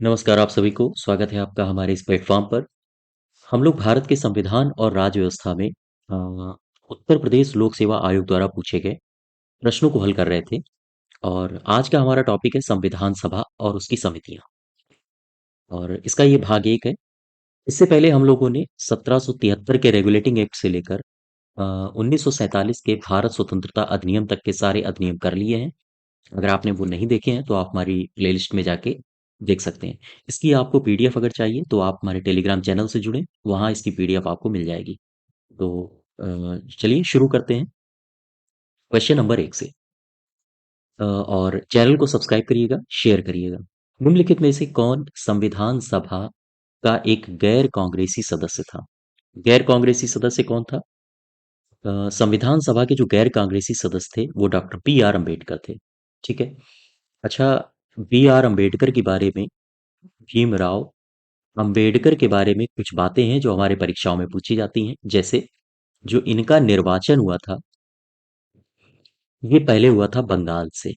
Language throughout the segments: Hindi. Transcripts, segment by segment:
नमस्कार आप सभी को, स्वागत है आपका हमारे इस प्लेटफ़ॉर्म पर। हम लोग भारत के संविधान और राज्य व्यवस्था में उत्तर प्रदेश लोक सेवा आयोग द्वारा पूछे गए प्रश्नों को हल कर रहे थे और आज का हमारा टॉपिक है संविधान सभा और उसकी समितियाँ और इसका ये भाग 1 है। इससे पहले हम लोगों ने 1773 के रेगुलेटिंग एक्ट से लेकर 1947 के भारत स्वतंत्रता अधिनियम तक के सारे अधिनियम कर लिए हैं। अगर आपने वो नहीं देखे हैं तो आप हमारी प्लेलिस्ट में जाके देख सकते हैं। इसकी आपको पीडीएफ अगर चाहिए तो आप हमारे टेलीग्राम चैनल से जुड़ें, वहाँ इसकी पीडीएफ आपको मिल जाएगी। तो चलिए शुरू करते हैं क्वेश्चन नंबर 1 से। और चैनल को सब्सक्राइब करिएगा, शेयर करिएगा। निम्नलिखित में से कौन संविधान सभा का एक गैर कांग्रेसी सदस्य था? गैर कांग्रेसी सदस्य कौन था? संविधान सभा के जो गैर कांग्रेसी सदस्य थे वो डॉक्टर बी आर अम्बेडकर थे। ठीक है। अच्छा, बी आर अम्बेडकर के बारे में, भीमराव अंबेडकर के बारे में कुछ बातें हैं जो हमारे परीक्षाओं में पूछी जाती हैं। जैसे जो इनका निर्वाचन हुआ था, ये पहले हुआ था बंगाल से।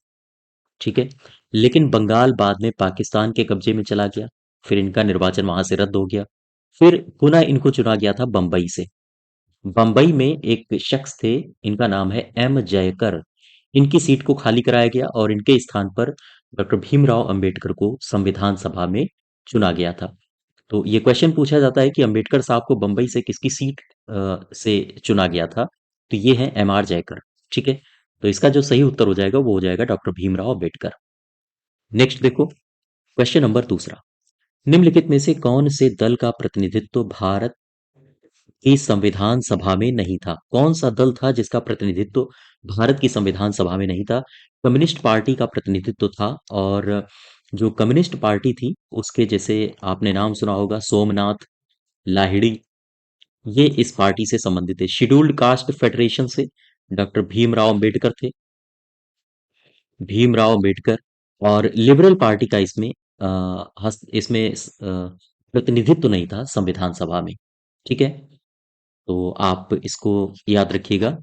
ठीक है। लेकिन बंगाल बाद में पाकिस्तान के कब्जे में चला गया, फिर इनका निर्वाचन वहां से रद्द हो गया। फिर पुनः इनको चुना गया था बंबई से। बंबई में एक शख्स थे, इनका नाम है एम जयकर। इनकी सीट को खाली कराया गया और इनके स्थान पर डॉक्टर भीमराव अंबेडकर को संविधान सभा में चुना गया था। तो ये क्वेश्चन पूछा जाता है कि अंबेडकर साहब को बंबई से किसकी सीट से चुना गया था? तो ये है एम आर जयकर। ठीक है। तो इसका जो सही उत्तर हो जाएगा वो हो जाएगा डॉक्टर भीमराव अंबेडकर। नेक्स्ट देखो, क्वेश्चन नंबर दूसरा। निम्नलिखित में से कौन से दल का प्रतिनिधित्व भारत की संविधान सभा में नहीं था? कौन सा दल था जिसका प्रतिनिधित्व भारत की संविधान सभा में नहीं था? कम्युनिस्ट पार्टी का प्रतिनिधित्व था। और जो कम्युनिस्ट पार्टी थी उसके, जैसे आपने नाम सुना होगा, सोमनाथ लाहिड़ी, ये इस पार्टी से संबंधित है। शेड्यूल्ड कास्ट फेडरेशन से डॉक्टर भीमराव अंबेडकर थे, भीमराव अंबेडकर। और लिबरल पार्टी का इसमें प्रतिनिधित्व नहीं था संविधान सभा में। ठीक है। तो आप इसको याद रखिएगा।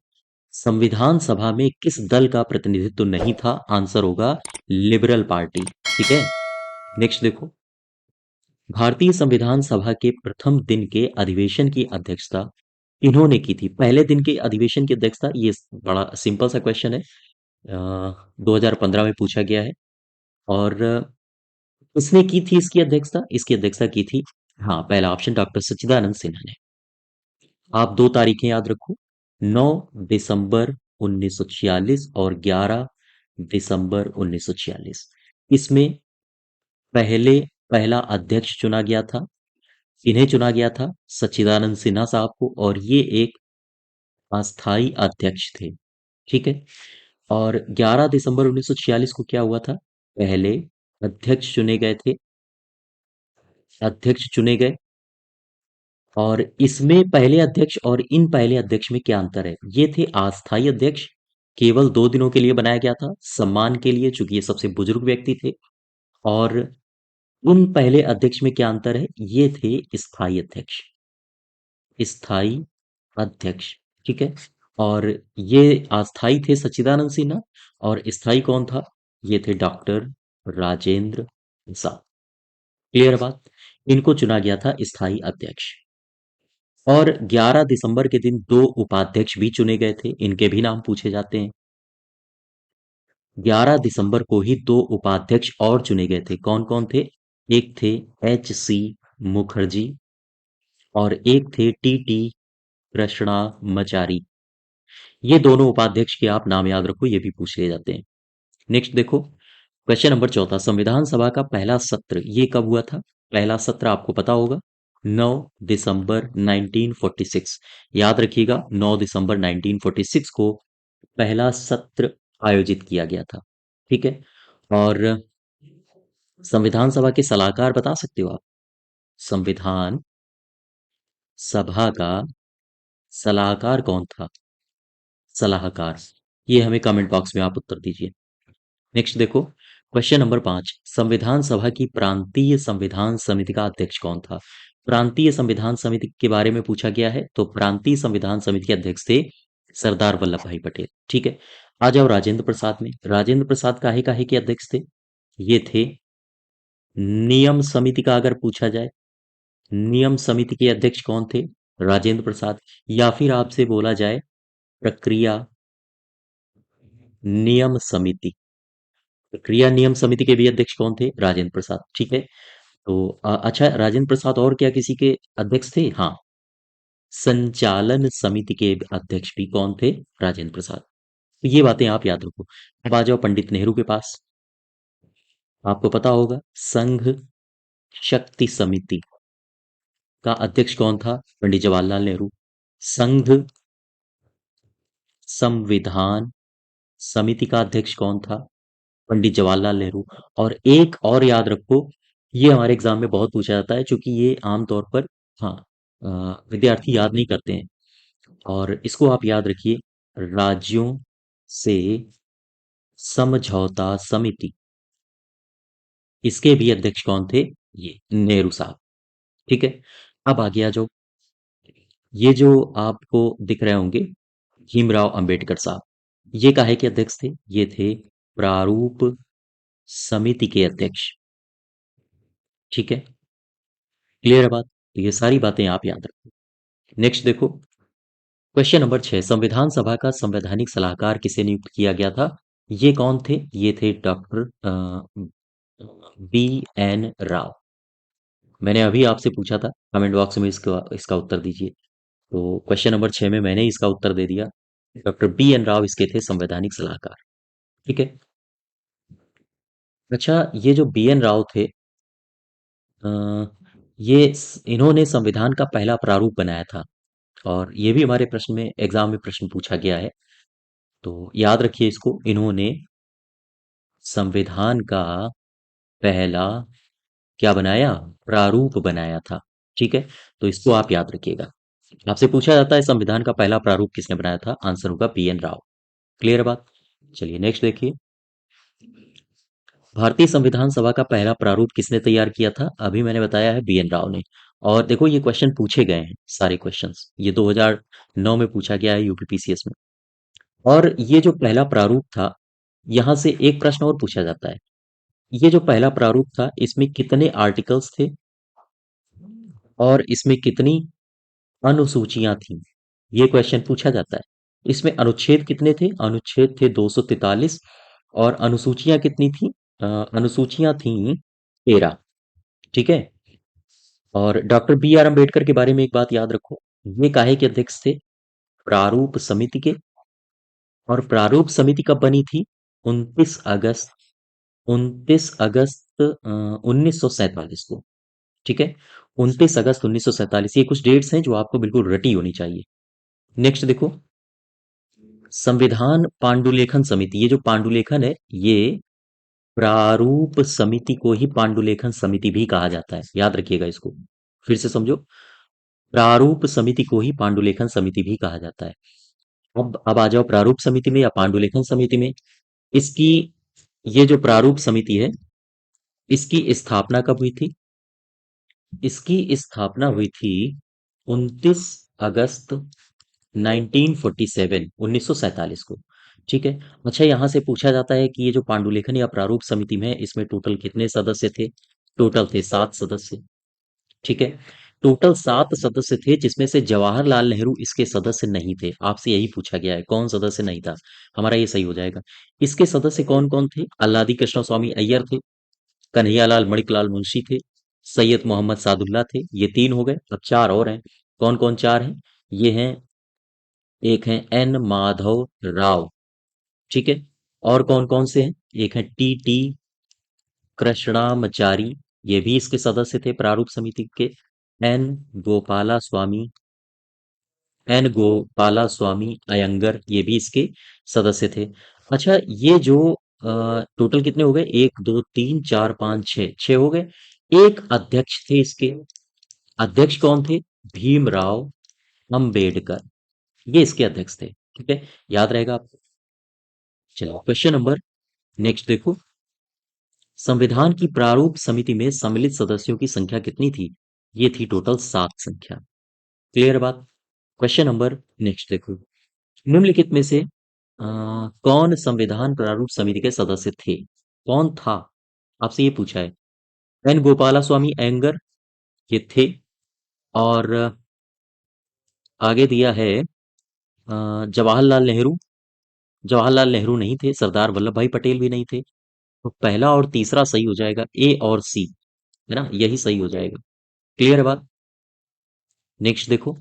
संविधान सभा में किस दल का प्रतिनिधित्व नहीं था? आंसर होगा लिबरल पार्टी। ठीक है। नेक्स्ट देखो, भारतीय संविधान सभा के प्रथम दिन के अधिवेशन की अध्यक्षता इन्होंने की थी? पहले दिन के अधिवेशन की अध्यक्षता, ये बड़ा सिंपल सा क्वेश्चन है। 2015 में पूछा गया है। और किसने की थी इसकी अध्यक्षता? इसकी अध्यक्षता की थी, हाँ, पहला ऑप्शन, डॉक्टर सच्चिदानंद सिन्हा ने। आप दो तारीखें याद रखो, 9 दिसंबर 1946 और 11 दिसंबर 1946। इसमें पहले पहला अध्यक्ष चुना गया था, इन्हें चुना गया था सच्चिदानंद सिन्हा साहब को, और ये एक अस्थाई अध्यक्ष थे। ठीक है। और 11 दिसंबर 1946 को क्या हुआ था? पहले अध्यक्ष चुने गए थे, अध्यक्ष चुने गए। और इसमें पहले अध्यक्ष और इन पहले अध्यक्ष में क्या अंतर है? ये थे अस्थाई अध्यक्ष, केवल 2 दिनों के लिए बनाया गया था, सम्मान के लिए, चूंकि ये सबसे बुजुर्ग व्यक्ति थे। और उन पहले अध्यक्ष में क्या अंतर है? ये थे स्थायी अध्यक्ष, स्थायी अध्यक्ष। ठीक है। और ये अस्थाई थे सच्चिदानंद सिन्हा, और स्थायी कौन था? ये थे डॉक्टर राजेंद्र प्रसाद। क्लियर बात? इनको चुना गया था स्थायी अध्यक्ष। और 11 दिसंबर के दिन दो उपाध्यक्ष भी चुने गए थे, इनके भी नाम पूछे जाते हैं। 11 दिसंबर को ही दो उपाध्यक्ष और चुने गए थे। कौन कौन थे? एक थे एच सी मुखर्जी और एक थे टी टी कृष्णामचारी। ये दोनों उपाध्यक्ष के आप नाम याद रखो, ये भी पूछ लिए जाते हैं। नेक्स्ट देखो, क्वेश्चन नंबर चौथा। संविधान सभा का पहला सत्र ये कब हुआ था? पहला सत्र आपको पता होगा, 9 दिसंबर 1946। याद रखिएगा, 9 दिसंबर 1946 को पहला सत्र आयोजित किया गया था। ठीक है। और संविधान सभा के सलाहकार बता सकते हो आप? संविधान सभा का सलाहकार कौन था? सलाहकार, ये हमें कमेंट बॉक्स में आप उत्तर दीजिए। नेक्स्ट देखो, क्वेश्चन नंबर 5। संविधान सभा की प्रांतीय संविधान समिति का अध्यक्ष कौन था? प्रांतीय संविधान समिति के बारे में पूछा गया है, तो प्रांतीय संविधान समिति के अध्यक्ष थे सरदार वल्लभ भाई पटेल। ठीक है। आ जाओ राजेंद्र प्रसाद में। राजेंद्र प्रसाद काहे काहे के अध्यक्ष थे? ये थे नियम समिति का अगर पूछा जाए, नियम समिति के अध्यक्ष कौन थे? राजेंद्र प्रसाद। या फिर आपसे बोला जाए प्रक्रिया नियम समिति, प्रक्रिया नियम समिति के भी अध्यक्ष कौन थे? राजेंद्र प्रसाद। ठीक है। तो अच्छा, राजेंद्र प्रसाद और क्या किसी के अध्यक्ष थे? हाँ, संचालन समिति के अध्यक्ष भी कौन थे? राजेंद्र प्रसाद। तो ये बातें आप याद रखो। अब आ जाओ पंडित नेहरू के पास। आपको पता होगा संघ शक्ति समिति का अध्यक्ष कौन था? पंडित जवाहरलाल नेहरू। संघ संविधान समिति का अध्यक्ष कौन था? पंडित जवाहरलाल नेहरू। और एक और याद रखो, ये हमारे एग्जाम में बहुत पूछा जाता है, क्योंकि ये आमतौर पर, हाँ, विद्यार्थी याद नहीं करते हैं। और इसको आप याद रखिए, राज्यों से समझौता समिति, इसके भी अध्यक्ष कौन थे? ये नेहरू साहब। ठीक है। अब आ गया जो, ये जो आपको दिख रहे होंगे, भीमराव अंबेडकर साहब, ये काहे के अध्यक्ष थे? ये थे प्रारूप समिति के अध्यक्ष। ठीक है, क्लियर है बात? तो ये सारी बातें आप याद रखो। नेक्स्ट देखो, क्वेश्चन नंबर 6, संविधान सभा का संवैधानिक सलाहकार किसे नियुक्त किया गया था? ये कौन थे? ये थे डॉक्टर बी एन राव। मैंने अभी आपसे पूछा था, कमेंट बॉक्स में इसका इसका उत्तर दीजिए। तो क्वेश्चन नंबर 6 में मैंने इसका उत्तर दे दिया। डॉक्टर बी एन राव इसके थे संवैधानिक सलाहकार। ठीक है। अच्छा, ये जो बी एन राव थे, अ, इन्होंने संविधान का पहला प्रारूप बनाया था। और ये भी हमारे प्रश्न में, एग्जाम में प्रश्न पूछा गया है। तो याद रखिए इसको, इन्होंने संविधान का पहला क्या बनाया? प्रारूप बनाया था। ठीक है। तो इसको आप याद रखिएगा। आपसे पूछा जाता है संविधान का पहला प्रारूप किसने बनाया था? आंसर होगा बी एन राव। क्लियर बात? चलिए नेक्स्ट देखिए, भारतीय संविधान सभा का पहला प्रारूप किसने तैयार किया था? अभी मैंने बताया है बी एन राव ने। और देखो, ये क्वेश्चन पूछे गए हैं, सारे क्वेश्चंस ये 2009 में पूछा गया है यूपीपीसीएस में। और ये जो पहला प्रारूप था, यहां से एक प्रश्न और पूछा जाता है, ये जो पहला प्रारूप था, इसमें कितने आर्टिकल्स थे और इसमें कितनी अनुसूचियां थीं? ये क्वेश्चन पूछा जाता है। इसमें अनुच्छेद कितने थे? अनुच्छेद थे 243। और अनुसूचियां कितनी थी? अनुसूचियां थीं 13। ठीक है। और डॉक्टर बी आर अम्बेडकर के बारे में एक बात याद रखो, ये काहे के अध्यक्ष थे? प्रारूप समिति के। और प्रारूप समिति कब बनी थी? 29 अगस्त, 29 अगस्त 1947 को। ठीक है, 29 अगस्त 1947। ये कुछ डेट्स हैं जो आपको बिल्कुल रटी होनी चाहिए। नेक्स्ट देखो, संविधान पांडुलेखन समिति, ये जो पांडुलेखन है, ये प्रारूप समिति को ही पांडुलेखन समिति भी कहा जाता है। याद रखिएगा इसको, फिर से समझो, प्रारूप समिति को ही पांडुलेखन समिति भी कहा जाता है। अब आ जाओ प्रारूप समिति में या पांडुलेखन समिति में। इसकी, ये जो प्रारूप समिति है, इसकी स्थापना कब हुई थी? इसकी स्थापना हुई थी 29 अगस्त 1947, 1947 को। ठीक है। अच्छा, यहां से पूछा जाता है कि ये जो पांडुलेखन या प्रारूप समिति में है, इसमें टोटल कितने सदस्य थे? टोटल थे 7 सदस्य। ठीक है, टोटल 7 सदस्य थे, जिसमें से जवाहरलाल नेहरू इसके सदस्य नहीं थे। आपसे यही पूछा गया है, कौन सदस्य नहीं था? हमारा ये सही हो जाएगा। इसके सदस्य कौन कौन थे? अल्लादी कृष्ण स्वामी अय्यर थे, कन्हैयालाल मणिकलाल मुंशी थे, सैयद मोहम्मद सादुल्ला थे। ये 3 हो गए। अब 4 और हैं। कौन कौन 4 हैं? ये हैं, एक हैं एन माधव राव। ठीक है। और कौन कौन से हैं? एक है टी टी कृष्णामचारी, ये भी इसके सदस्य थे प्रारूप समिति के। एन गोपाला स्वामी, एन गोपाला स्वामी अयंगर, ये भी इसके सदस्य थे। अच्छा, ये जो टोटल कितने हो गए? 1 2 3 4 5 6, 6 हो गए। एक अध्यक्ष थे इसके। अध्यक्ष कौन थे? भीमराव अंबेडकर, ये इसके अध्यक्ष थे। ठीक है, याद रहेगा आपको। चलो क्वेश्चन नंबर नेक्स्ट देखो, संविधान की प्रारूप समिति में सम्मिलित सदस्यों की संख्या कितनी थी? ये थी टोटल 7 संख्या। क्लियर बात? क्वेश्चन नंबर नेक्स्ट देखो, निम्नलिखित में से कौन संविधान प्रारूप समिति के सदस्य थे? कौन था? आपसे ये पूछा है। एन गोपाला स्वामी अयंगर ये थे। और आगे दिया है जवाहरलाल नेहरू। जवाहरलाल नेहरू नहीं थे, सरदार वल्लभ भाई पटेल भी नहीं थे। तो पहला और तीसरा सही हो जाएगा, ए और सी, है ना, यही सही हो जाएगा। क्लियर है बात? नेक्स्ट देखो,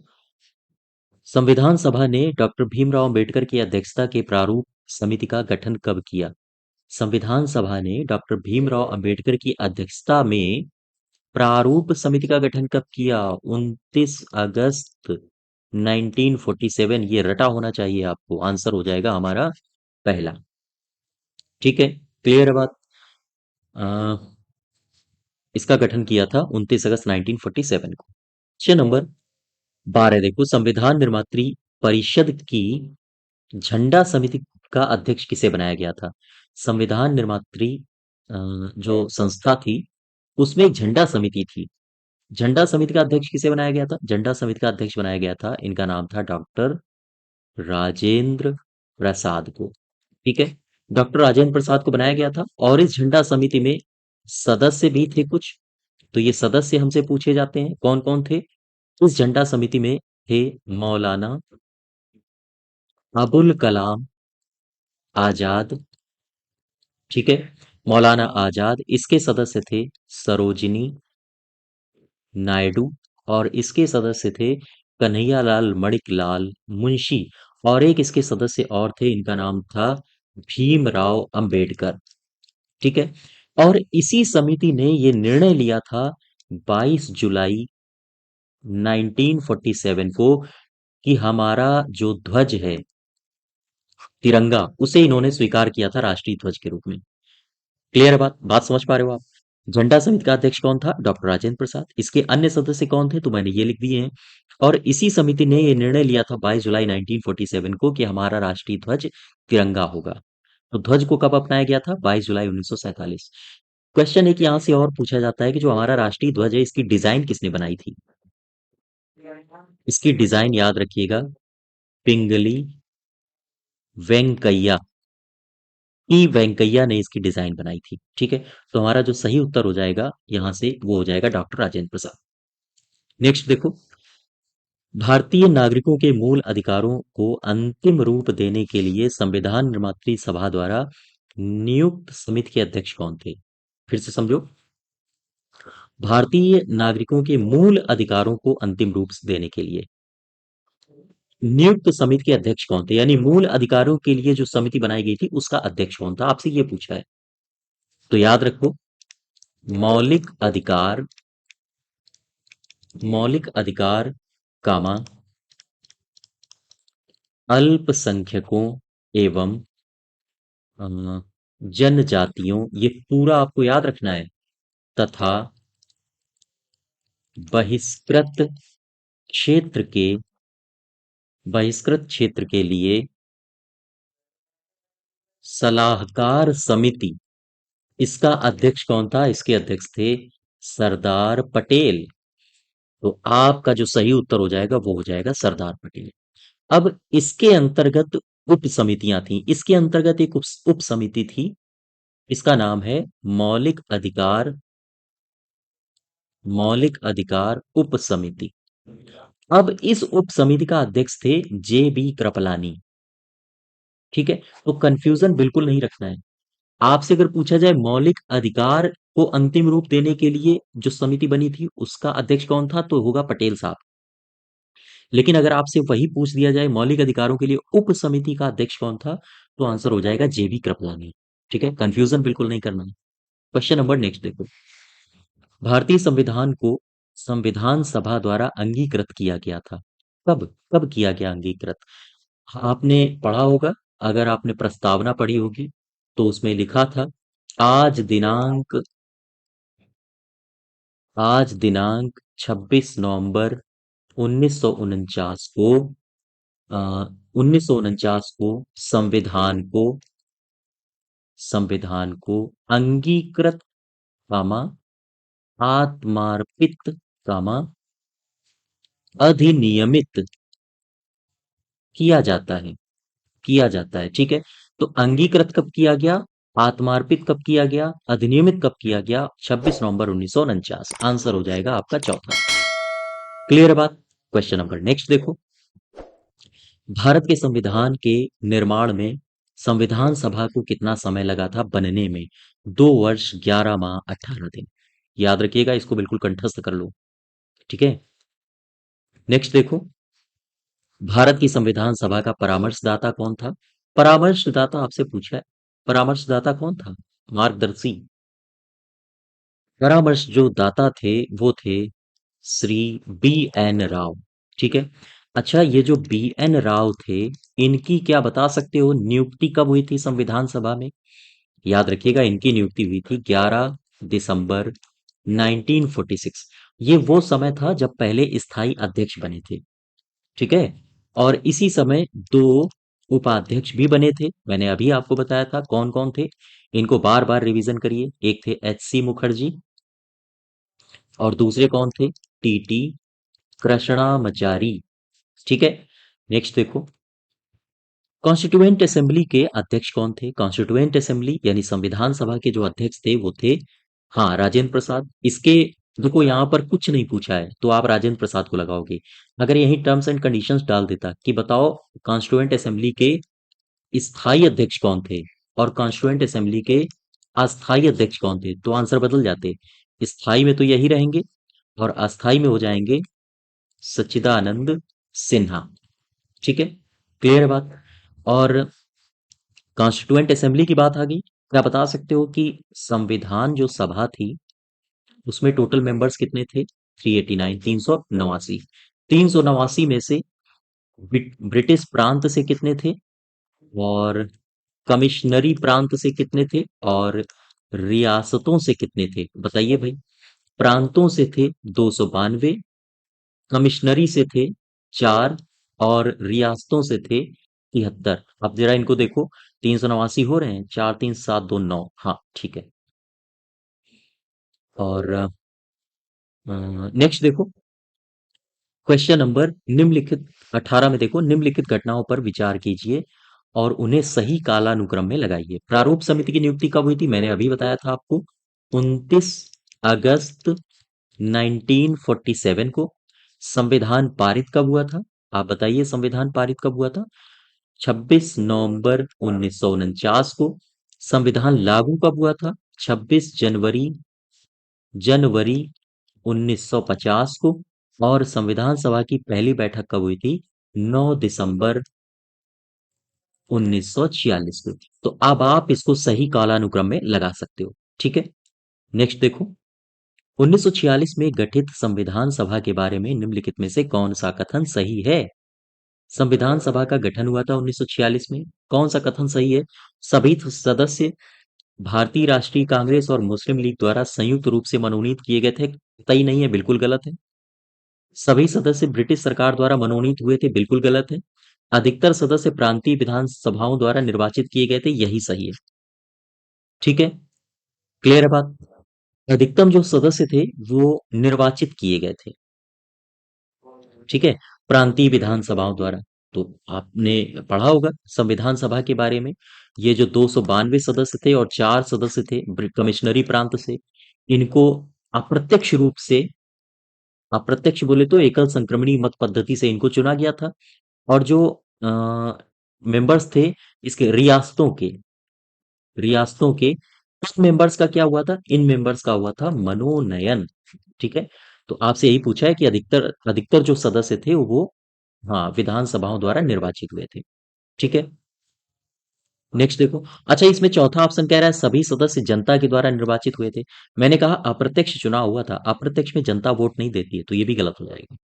संविधान सभा ने डॉक्टर भीमराव अंबेडकर की अध्यक्षता के प्रारूप समिति का गठन कब किया? संविधान सभा ने डॉक्टर भीमराव अंबेडकर की अध्यक्षता में प्रारूप समिति का गठन कब किया? 29 अगस्त 1947। ये रटा होना चाहिए आपको, आंसर हो जाएगा हमारा पहला। ठीक है, क्लियर है बात? अ, इसका गठन किया था 29 अगस्त 1947 को। क्वेश्चन नंबर 12 देखो, संविधान निर्मात्री परिषद की झंडा समिति का अध्यक्ष किसे बनाया गया था? संविधान निर्मात्री अ, जो संस्था थी उसमें एक झंडा समिति थी। झंडा समिति का अध्यक्ष किसे बनाया गया था? झंडा समिति का अध्यक्ष बनाया गया था, इनका नाम था डॉक्टर राजेंद्र प्रसाद को। ठीक है, डॉक्टर राजेंद्र प्रसाद को बनाया गया था। और इस झंडा समिति में सदस्य भी थे कुछ। तो ये सदस्य हमसे पूछे जाते हैं, कौन कौन थे इस झंडा समिति में? थे मौलाना अबुल कलाम आजाद। ठीक है, मौलाना आजाद। इसके सदस्य थे सरोजिनी नायडू। और इसके सदस्य थे कन्हैयालाल मणिकलाल मुंशी। और एक इसके सदस्य और थे, इनका नाम था भीमराव अंबेडकर। ठीक है, और इसी समिति ने ये निर्णय लिया था 22 जुलाई 1947 को कि हमारा जो ध्वज है तिरंगा, उसे इन्होंने स्वीकार किया था राष्ट्रीय ध्वज के रूप में। क्लियर है बात? बात समझ पा रहे हो आप? झंडा समिति का अध्यक्ष कौन था? डॉक्टर राजेंद्र प्रसाद। इसके अन्य सदस्य कौन थे? तो मैंने ये लिख दिए हैं। और इसी समिति ने ये निर्णय लिया था 22 जुलाई 1947 को कि हमारा राष्ट्रीय ध्वज तिरंगा होगा। तो ध्वज को कब अपनाया गया था? 22 जुलाई 1947। क्वेश्चन एक यहाँ से और पूछा जाता है कि जो हमारा राष्ट्रीय ध्वज है, इसकी डिजाइन किसने बनाई थी? इसकी डिजाइन याद रखिएगा, पिंगली वेंकैया, ई वेंकैया ने इसकी डिजाइन बनाई थी। ठीक है, तो हमारा जो सही उत्तर हो जाएगा यहां से वो हो जाएगा डॉक्टर राजेंद्र प्रसाद। नेक्स्ट देखो, भारतीय नागरिकों के मूल अधिकारों को अंतिम रूप देने के लिए संविधान निर्मात्री सभा द्वारा नियुक्त समिति के अध्यक्ष कौन थे? फिर से समझो, भारतीय नागरिकों के मूल अधिकारों को अंतिम रूप देने के लिए नियुक्त समिति के अध्यक्ष कौन थे? यानी मूल अधिकारों के लिए जो समिति बनाई गई थी उसका अध्यक्ष कौन था, आपसे ये पूछा है। तो याद रखो, मौलिक अधिकार, मौलिक अधिकार कामा अल्पसंख्यकों एवं अ, जनजातियों, ये पूरा आपको याद रखना है, तथा बहिष्कृत क्षेत्र के, बहिष्कृत क्षेत्र के लिए सलाहकार समिति, इसका अध्यक्ष कौन था? इसके अध्यक्ष थे सरदार पटेल। तो आपका जो सही उत्तर हो जाएगा वो हो जाएगा सरदार पटेल। अब इसके अंतर्गत उप समितियां थी, इसके अंतर्गत एक उप समिति थी, इसका नाम है मौलिक अधिकार, मौलिक अधिकार उप समिति। अब इस उप समिति का अध्यक्ष थे जे बी कृपलानी। ठीक है, तो कंफ्यूजन बिल्कुल नहीं रखना है। आपसे अगर पूछा जाए मौलिक अधिकार को अंतिम रूप देने के लिए जो समिति बनी थी उसका अध्यक्ष कौन था, तो होगा पटेल साहब। लेकिन अगर आपसे वही पूछ दिया जाए मौलिक अधिकारों के लिए उप समिति का अध्यक्ष कौन था, तो आंसर हो जाएगा जे बी कृपलानी। ठीक है, कंफ्यूजन बिल्कुल नहीं करना है। क्वेश्चन नंबर नेक्स्ट देखो, भारतीय संविधान को संविधान सभा द्वारा अंगीकृत किया गया था। कब? कब किया गया अंगीकृत? आपने पढ़ा होगा, अगर आपने प्रस्तावना पढ़ी होगी तो उसमें लिखा था, आज दिनांक, आज दिनांक 26 नवंबर 1949 को, 1949 को संविधान को अंगीकृत कामा आत्मार्पित कामा अधिनियमित किया जाता है, किया जाता है। ठीक है, तो अंगीकृत कब किया गया? आत्मार्पित कब किया गया, अधिनियमित कब किया गया? 26 नवंबर 1949। आंसर हो जाएगा आपका चौथा। क्लियर है बात? क्वेश्चन नंबर नेक्स्ट देखो। भारत के संविधान के निर्माण में संविधान सभा को कितना समय लगा था बनने में? 2 वर्ष 11 माह 18 दिन। याद रखिएगा, इसको बिल्कुल कंठस्थ कर लो। ठीक है, नेक्स्ट देखो। भारत की संविधान सभा का परामर्शदाता कौन था? परामर्शदाता आपसे पूछा है, परामर्शदाता कौन था? मार्गदर्शी। परामर्श जो दाता थे वो थे श्री बी एन राव। ठीक है। अच्छा, ये जो बी एन राव थे, इनकी क्या बता सकते हो नियुक्ति कब हुई थी संविधान सभा में? याद रखिएगा, इनकी नियुक्ति हुई थी 11 दिसंबर 1946। ये वो समय था जब पहले स्थायी अध्यक्ष बने थे। ठीक है। और इसी समय दो उपाध्यक्ष भी बने थे, मैंने अभी आपको बताया था कौन कौन थे। इनको बार बार रिवीजन करिए। एक थे एच सी मुखर्जी और दूसरे कौन थे? टीटी कृष्णामचारी। ठीक है। नेक्स्ट देखो, कॉन्स्टिट्यूएंट असेंबली के अध्यक्ष कौन थे? कॉन्स्टिट्यूएंट असेंबली यानी संविधान सभा के जो अध्यक्ष थे वो थे, हाँ, राजेंद्र प्रसाद। इसके देखो यहाँ पर कुछ नहीं पूछा है तो आप राजेंद्र प्रसाद को लगाओगे। अगर यही टर्म्स एंड कंडीशंस डाल देता कि बताओ कॉन्स्टिट्यूएंट असेंबली के स्थायी अध्यक्ष कौन थे और कॉन्स्टिट्यूएंट असेंबली के अस्थायी अध्यक्ष कौन थे, तो आंसर बदल जाते। स्थायी में तो यही रहेंगे और अस्थायी में हो जाएंगे सच्चिदानंद सिन्हा। ठीक है, क्लियर है बात? और कॉन्स्टिट्यूएंट असेंबली की बात आ गई। क्या बता सकते हो कि संविधान जो सभा थी उसमें टोटल मेंबर्स कितने थे? 389, 389। 389 में से ब्रिटिश प्रांत से कितने थे और कमिश्नरी प्रांत से कितने थे और रियासतों से कितने थे? बताइए भाई। प्रांतों से थे 292, कमिश्नरी से थे 4 और रियासतों से थे 73। अब जरा इनको देखो, 389 हो रहे हैं, 4 3 7 2 9। हाँ ठीक है। और नेक्स्ट देखो, क्वेश्चन नंबर निम्नलिखित 18 में देखो, निम्नलिखित घटनाओं पर विचार कीजिए और उन्हें सही कालानुक्रम में लगाइए। प्रारूप समिति की नियुक्ति कब हुई थी? मैंने अभी बताया था आपको, 29 अगस्त 1947 को। संविधान पारित कब हुआ था? आप बताइए, संविधान पारित कब हुआ था? 26 नवंबर 1949 को। संविधान लागू कब हुआ था? 26 जनवरी 1950 को। और संविधान सभा की पहली बैठक कब हुई थी? 9 दिसंबर 1946 को। तो अब आप इसको सही कालानुक्रम में लगा सकते हो। ठीक है, नेक्स्ट देखो, 1946 में गठित संविधान सभा के बारे में निम्नलिखित में से कौन सा कथन सही है? संविधान सभा का गठन हुआ था 1946 में, कौन सा कथन सही है? सभी सदस्य भारतीय राष्ट्रीय कांग्रेस और मुस्लिम लीग द्वारा संयुक्त रूप से मनोनीत किए गए थे, कतई नहीं है, बिल्कुल गलत है। सभी सदस्य ब्रिटिश सरकार द्वारा मनोनीत हुए थे, बिल्कुल गलत है। अधिकतर सदस्य प्रांतीय विधान सभाओं द्वारा निर्वाचित किए गए थे, यही सही है। ठीक है, क्लियर है बात? अधिकतम जो सदस्य थे वो निर्वाचित किए गए थे। ठीक है, प्रांतीय विधानसभाओं द्वारा। तो आपने पढ़ा होगा संविधान सभा के बारे में। ये जो 292 सदस्य थे और 4 सदस्य थे कमिश्नरी प्रांत से, इनको अप्रत्यक्ष रूप से, अप्रत्यक्ष बोले तो एकल संक्रमणी मत पद्धति से इनको चुना गया था। और जो मेंबर्स थे इसके रियासतों के उन मेंबर्स का क्या हुआ था? इन मेंबर्स का हुआ था मनोनयन। ठीक है, तो आपसे यही पूछा है कि अधिकतर अधिकतर जो सदस्य थे वो, हाँ, विधानसभाओं द्वारा निर्वाचित हुए थे। ठीक है, नेक्स्ट देखो। अच्छा, इसमें चौथा ऑप्शन कह रहा है सभी सदस्य जनता के द्वारा निर्वाचित हुए थे। मैंने कहा अप्रत्यक्ष चुनाव हुआ था, अप्रत्यक्ष में जनता वोट नहीं देती है, तो ये भी गलत हो जाएगा।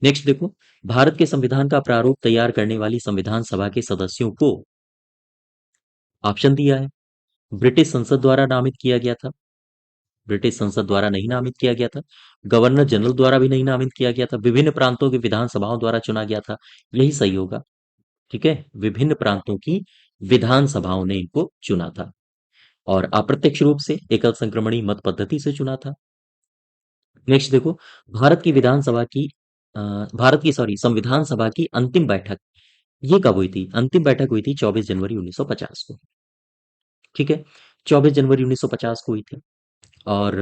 नेक्स्ट देखो, भारत के संविधान का प्रारूप तैयार करने वाली संविधान सभा के सदस्यों को ऑप्शन दिया है। ब्रिटिश संसद द्वारा नामित किया गया था, ब्रिटिश संसद द्वारा नहीं नामित किया गया था, गवर्नर जनरल द्वारा भी नहीं नामित किया गया था, विभिन्न प्रांतों की विधानसभाओं द्वारा चुना गया था। यही सही होगा। ठीक है, विभिन्न प्रांतों की विधानसभाओं ने इनको चुना था और अप्रत्यक्ष रूप से एकल संक्रमणी मत पद्धति से चुना था। नेक्स्ट देखो, भारत की विधानसभा की भारत की सॉरी संविधान सभा की अंतिम बैठक ये कब हुई थी? अंतिम बैठक हुई थी 24 जनवरी 1950 को। ठीक है। 24 जनवरी 1950 को हुई थी। और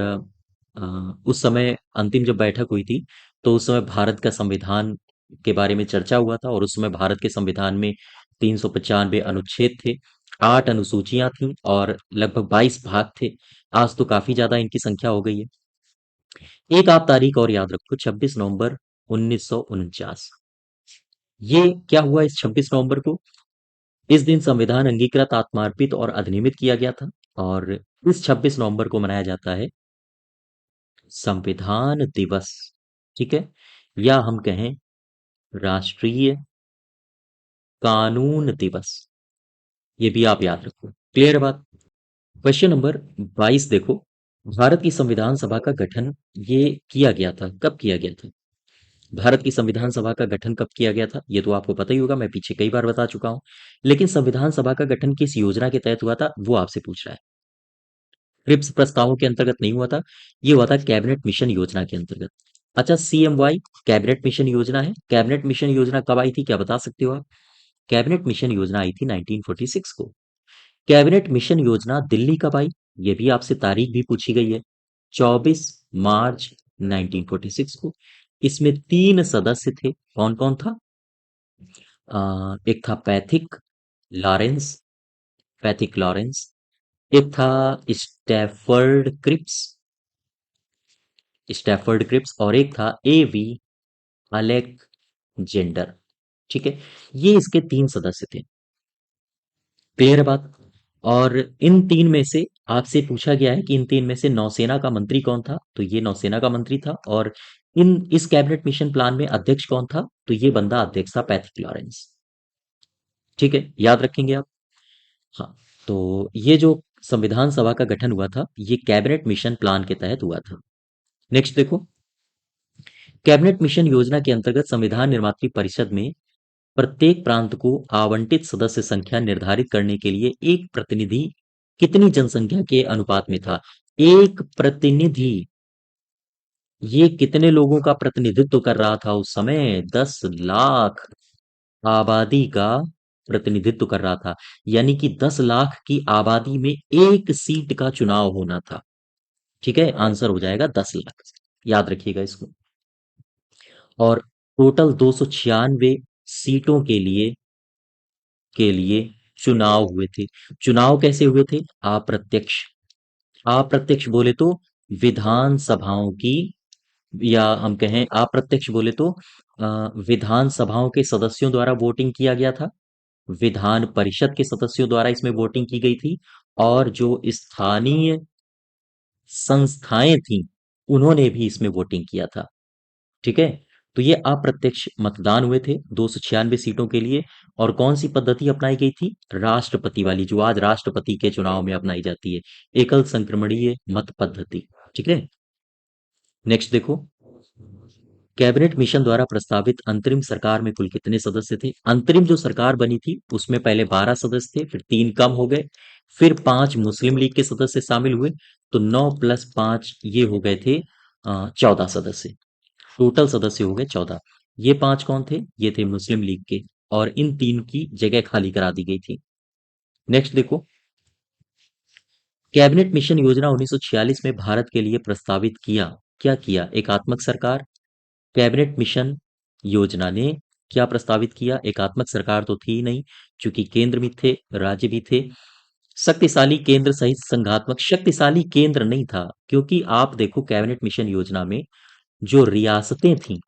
उस समय अंतिम जब बैठक हुई थी, तो उस समय भारत का संविधान के बारे में चर्चा हुआ था, और उस समय भारत के संविधान में 395 अनुच्छेद थे, 8 अनुसूचियां थीं, और लगभग 22 भाग थे। आज तो काफी ज्यादा इनकी संख्या हो गई है। एक आप तारीख और याद रखो, 26 नवंबर 1949। ये क्या हुआ इस 26 नवंबर को? इस दिन संविधान अंगीकृत, आत्मार्पित और अधिनियमित किया गया था। और इस 26 नवंबर को मनाया जाता है संविधान दिवस। ठीक है। या हम कहें राष्ट्रीय कानून दिवस। ये भी आप याद रखो। क्लियर है बात? क्वेश्चन नंबर 22 देखो। भारत की संविधान सभा का गठन ये किया गया था, कब किया गया था? भारत की संविधान सभा का गठन कब किया गया था, ये तो आपको पता ही होगा, मैं पीछे कई बार बता चुका हूं। लेकिन संविधान सभा का गठन किस योजना के तहत हुआ था, वो आपसे पूछ रहा है। ट्रिप्स प्रस्तावों के अंतर्गत नहीं हुआ था, ये हुआ था कैबिनेट मिशन योजना के अंतर्गत। अच्छा, CMY कैबिनेट मिशन योजना है। कैबिनेट मिशन योजना कब आई थी, क्या बता सकते हो आप? कैबिनेट मिशन योजना आई थी 1946 को। कैबिनेट मिशन योजना दिल्ली कब आई, ये भी आपसे तारीख भी पूछी गई है, 24 मार्च 1946 को। इसमें 3 सदस्य थे, कौन कौन था? एक था लॉरेंस पैथिक लॉरेंस। एक था स्टैफर्ड क्रिप्स स्टैफर्ड क्रिप्स, और एक था AV अलेक्जेंडर। ठीक है। ये इसके 3 सदस्य थे। क्लियर है बात? और इन 3 में से आपसे पूछा गया है कि इन 3 में से नौसेना का मंत्री कौन था, तो ये नौसेना का मंत्री था। और इस कैबिनेट मिशन प्लान में अध्यक्ष कौन था, तो ये बंदा अध्यक्ष था पैथिक लॉरेंस। ठीक है, याद रखेंगे आप। हाँ। तो ये जो संविधान सभा का गठन हुआ था, ये कैबिनेट मिशन प्लान के तहत हुआ था। नेक्स्ट देखो। कैबिनेट मिशन योजना के अंतर्गत संविधान निर्मात्री परिषद में प्रत्येक प्रांत को आवंटित सदस्य संख्या निर्धारित करने के लिए एक प्रतिनिधि कितनी जनसंख्या के अनुपात में था? एक प्रतिनिधि, ये कितने लोगों का प्रतिनिधित्व कर रहा था उस समय? 10 लाख आबादी का प्रतिनिधित्व कर रहा था। यानी कि 10 लाख की आबादी में एक सीट का चुनाव होना था। ठीक है, आंसर हो जाएगा 10 लाख। याद रखिएगा इसको। और टोटल 296 सीटों के लिए चुनाव हुए थे। चुनाव कैसे हुए थे? अप्रत्यक्ष। अप्रत्यक्ष बोले तो विधान सभाओं की, या हम कहें अप्रत्यक्ष बोले तो विधान सभाओं के सदस्यों द्वारा वोटिंग किया गया था। विधान परिषद के सदस्यों द्वारा इसमें वोटिंग की गई थी। और जो स्थानीय संस्थाएं थीं, उन्होंने भी इसमें वोटिंग किया था। ठीक है। तो ये अप्रत्यक्ष मतदान हुए थे 296 सीटों के लिए। और कौन सी पद्धति अपनाई गई थी? राष्ट्रपति वाली, जो आज राष्ट्रपति के चुनाव में अपनाई जाती है, एकल संक्रमणीय मत पद्धति। ठीक है। नेक्स्ट देखो। कैबिनेट मिशन द्वारा प्रस्तावित अंतरिम सरकार में कुल कितने सदस्य थे? अंतरिम जो सरकार बनी थी उसमें पहले 12 सदस्य थे, फिर 3 कम हो गए, फिर 5 मुस्लिम लीग के सदस्य शामिल हुए, तो 9 + 5 ये हो गए थे 14 सदस्य। टोटल सदस्य हो गए 14। ये 5 कौन थे? ये थे मुस्लिम लीग के। और इन 3 की जगह खाली करा दी गई थी। नेक्स्ट देखो। कैबिनेट मिशन योजना 1946 में भारत के लिए प्रस्तावित किया, क्या किया? एकात्मक सरकार। कैबिनेट मिशन योजना ने क्या प्रस्तावित किया? एकात्मक सरकार तो थी ही नहीं, क्योंकि केंद्र भी थे, राज्य भी थे। शक्तिशाली केंद्र सहित संघात्मक, शक्तिशाली केंद्र नहीं था, क्योंकि आप देखो कैबिनेट मिशन योजना में जो रियासतें थीं,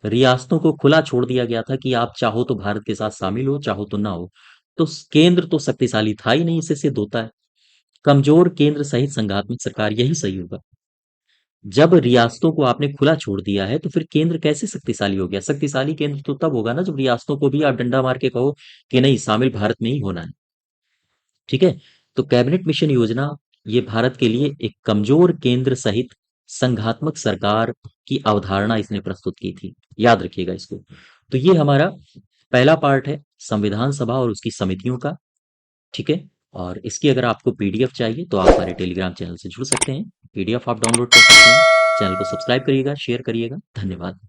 रियासतों को खुला छोड़ दिया गया था कि आप चाहो तो भारत के साथ शामिल हो, चाहो तो ना हो। तो केंद्र तो शक्तिशाली था ही नहीं, इससे सिद्ध होता है। कमजोर केंद्र सहित संघात्मक सरकार, यही सही होगा। जब रियासतों को आपने खुला छोड़ दिया है, तो फिर केंद्र कैसे शक्तिशाली हो गया? शक्तिशाली केंद्र तो तब होगा ना, जब रियासतों को भी आप डंडा मार के कहो कि नहीं, शामिल भारत में ही होना है। ठीक है। तो कैबिनेट मिशन योजना ये भारत के लिए एक कमजोर केंद्र सहित संघात्मक सरकार की अवधारणा इसने प्रस्तुत की थी। याद रखिएगा इसको। तो ये हमारा पहला पार्ट है संविधान सभा और उसकी समितियों का। ठीक है। और इसकी अगर आपको PDF चाहिए तो आप हमारे टेलीग्राम चैनल से जुड़ सकते हैं, PDF आप डाउनलोड कर सकते हैं। चैनल को सब्सक्राइब करिएगा, शेयर करिएगा। धन्यवाद।